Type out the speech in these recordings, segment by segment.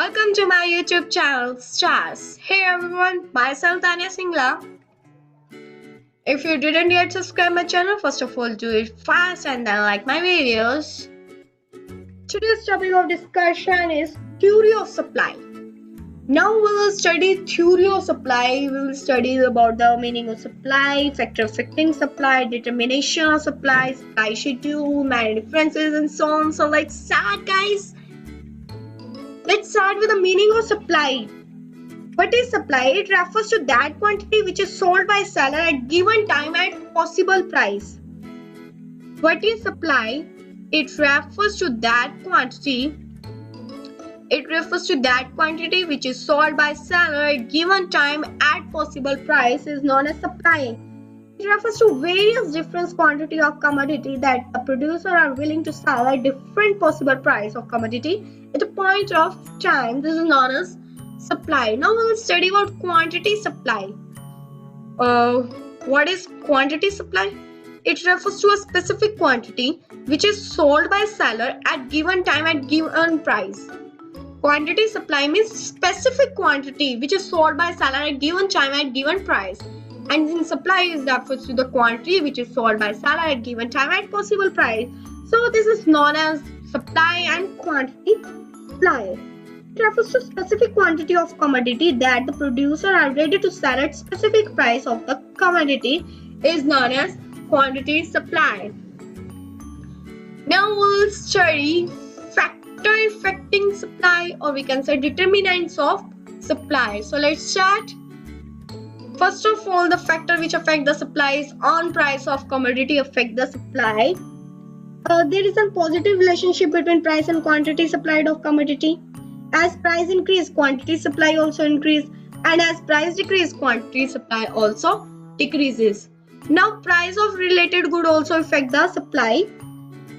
Welcome to my YouTube channel, Stars. Hey everyone, myself Tanya Singla. If you didn't yet subscribe my channel, first of all do it fast and then like my videos. Today's topic of discussion is theory of supply. Now we will study theory of supply. We will study about the meaning of supply, factor affecting supply, determination of supply, supply schedule, main differences and so on. So let's start guys. Let's start with the meaning of supply. What is supply? It refers to that quantity which is sold by seller at given time at possible price. What is supply? It refers to that quantity. It refers to that quantity which is sold by seller at given time at possible price is known as supply. It refers to various different quantity of commodity that the producer are willing to sell at different possible price of commodity at a point of time. This is known as supply. Now we will study about quantity supply. What is quantity supply? It refers to a specific quantity which is sold by seller at given time at given price. Quantity supply means specific quantity which is sold by seller at given time at given price. And in supply is refers to the quantity which is sold by seller at given time at possible price. So this is known as supply and quantity supply. It refers to specific quantity of commodity that the producer are ready to sell at specific price of the commodity is known as quantity supply. Now we'll study factor affecting supply, or we can say determinants of supply. So let's start. First of all, the factor which affect the supply is on price of commodity affect the supply. There is a positive relationship between price and quantity supplied of commodity. As price increase, quantity supply also increase, and as price decrease, quantity supply also decreases. Now, price of related good also affect the supply.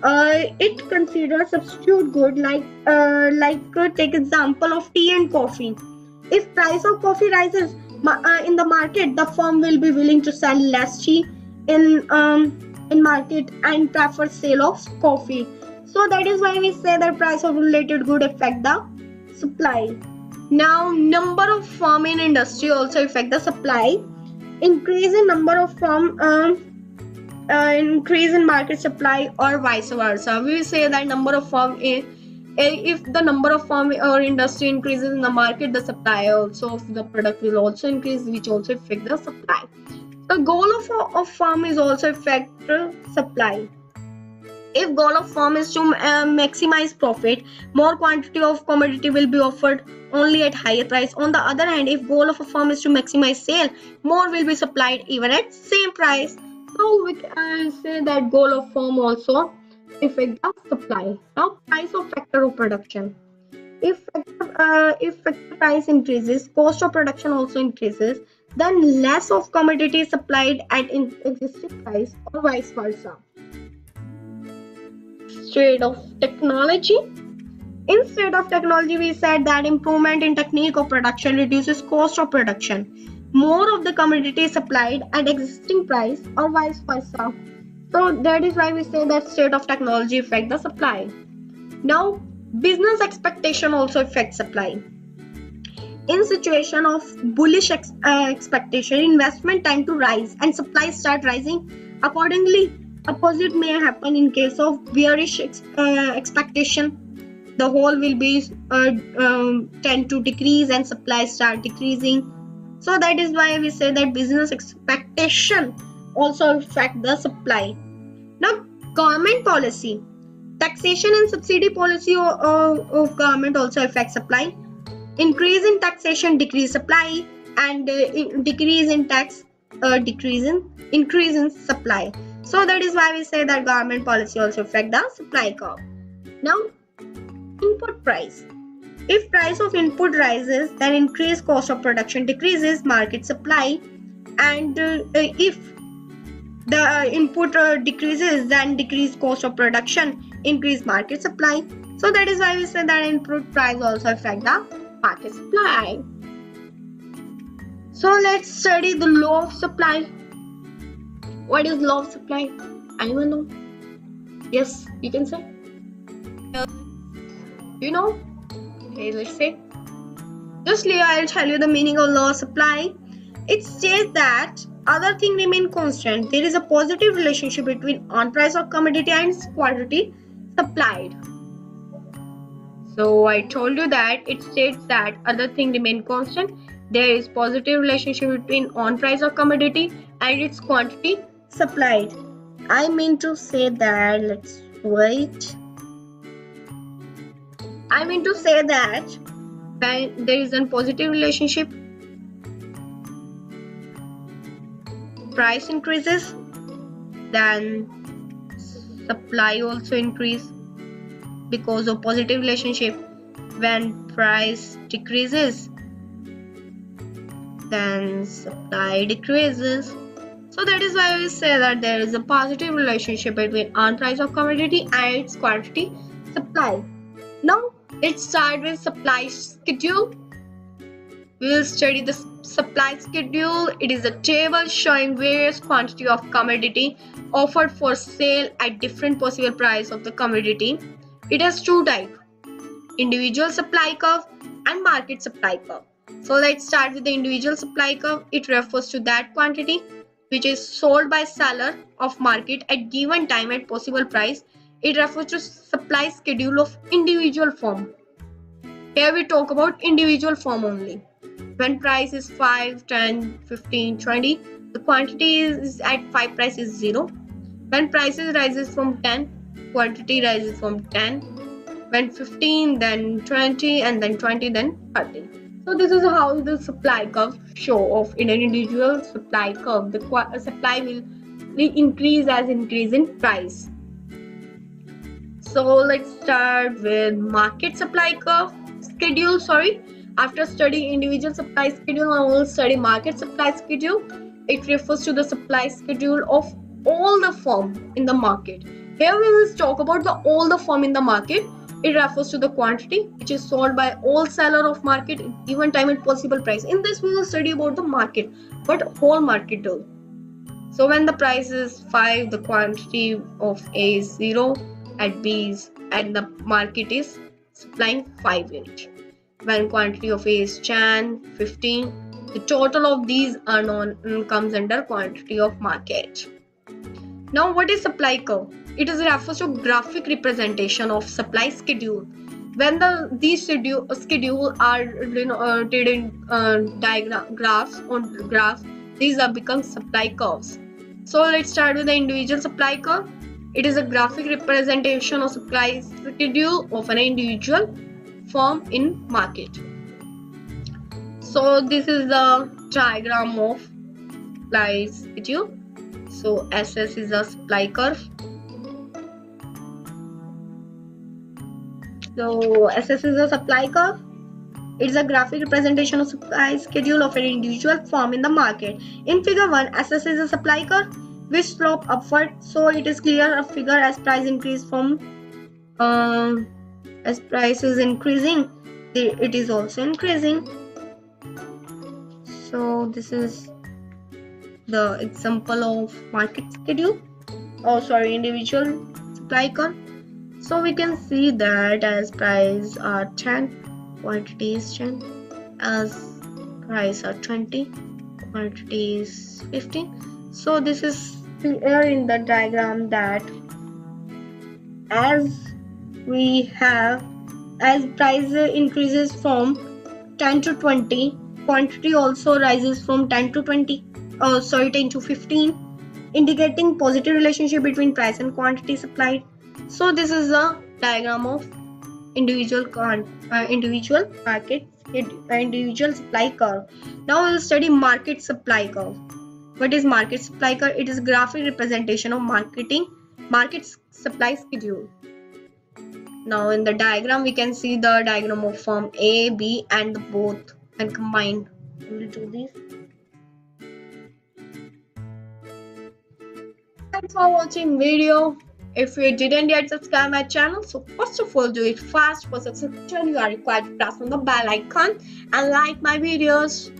It considers substitute good like take example of tea and coffee. If price of coffee rises in the market, the firm will be willing to sell less tea in market and prefer sale of coffee. So that is why we say that price of related good affect the supply. Now number of firm in industry also affect the supply. Increase in number of firm increase in market supply or vice versa. We will say that number of firm if the number of firm or industry increases in the market, the supply also of the product will also increase, which also affect the supply. The goal of firm is also affect supply. If goal of firm is to maximize profit, more quantity of commodity will be offered only at higher price. On the other hand, if goal of a firm is to maximize sale, more will be supplied even at same price. So we can say that goal of firm also affect the supply. Now price of factor of production. If factor price increases, cost of production also increases, then less of commodity is supplied at existing price or vice versa. State of technology. In state of technology, we said that improvement in technique of production reduces cost of production. More of the commodity is supplied at existing price or vice versa. So that is why we say that state of technology affect the supply. Now business expectation also affects supply. In situation of bullish expectation, investment tend to rise and supply start rising accordingly. Opposite may happen in case of bearish expectation. The whole will be tend to decrease and supply start decreasing. So that is why we say that business expectation also affect the supply. Now government policy, taxation and subsidy policy of government also affect supply. Increase in taxation decrease supply, and decrease in tax increase in supply. So that is why we say that government policy also affect the supply curve. Now input price. If price of input rises, then increased cost of production decreases market supply, and if the input decreases, then decreased cost of production increase market supply. So that is why we say that input price also affect the market supply. So let's study the law of supply. What is law of supply? Anyone know? Yes, you can say. You know, Okay, let's say. Justly, I'll tell you the meaning of law of supply. It states that other thing remain constant. There is a positive relationship between on price of commodity and its quantity supplied. So I told you that it states that other thing remain constant. There is positive relationship between on price of commodity and its quantity supplied. I mean to say that, let's wait. I mean to say that when there is a positive relationship, price increases, then supply also increase because of positive relationship. When price decreases, then supply decreases. So that is why we say that there is a positive relationship between on price of commodity and its quantity supply. Now let's start with supply schedule. We will study the supply schedule. It is a table showing various quantity of commodity offered for sale at different possible price of the commodity. It has two types: individual supply curve and market supply curve. So let's start with the individual supply curve. It refers to that quantity which is sold by seller of market at given time at possible price. It refers to supply schedule of individual firm. Here we talk about individual firm only. When price is 5, 10, 15, 20, the quantity is at 5 price is 0. When prices rises from 10, quantity rises from 10. When 15, then 20, and then 20, then 30. So this is how the supply curve show of in an individual supply curve. The supply will increase as increase in price. So let's start with market supply curve schedule. After studying individual supply schedule, I will study market supply schedule. It refers to the supply schedule of all the firm in the market. Here we will talk about the all the firm in the market. It refers to the quantity which is sold by all seller of market at given time at possible price. In this we will study about the market, but whole market too. So when the price is 5, the quantity of A is 0, at B is, and the market is supplying 5 units. When quantity of A is 10, 15, the total of these are comes under quantity of market. Now what is supply curve? It is refers to graphic representation of supply schedule. When these schedule are denoted in graphs, these are become supply curves. So let's start with the individual supply curve. It is a graphic representation of supply schedule of an individual firm in market. So this is the diagram of supply schedule. So SS is a supply curve. So SS is a supply curve. It is a graphic representation of supply schedule of an individual firm in the market. In figure 1, SS is a supply curve which slope upward. So it is clear a figure as price increase from as price is increasing, it is also increasing. So this is the example of market schedule. Individual supply curve. So we can see that as price are 10, quantity is 10. As price are 20, quantity is 15. So this is clear in the diagram that as price increases from 10 to 20, quantity also rises from 10 to 20. 10 to 15, indicating positive relationship between price and quantity supplied. So this is a diagram of individual supply curve. Now we will study market supply curve. What is market supply curve? It is a graphic representation of market supply schedule. Now in the diagram we can see the diagram of firm A, B and both and combined. We will do this. Thanks for watching video. If you didn't yet subscribe my channel, so first of all do it fast. For subscription you are required to press on the bell icon and like my videos.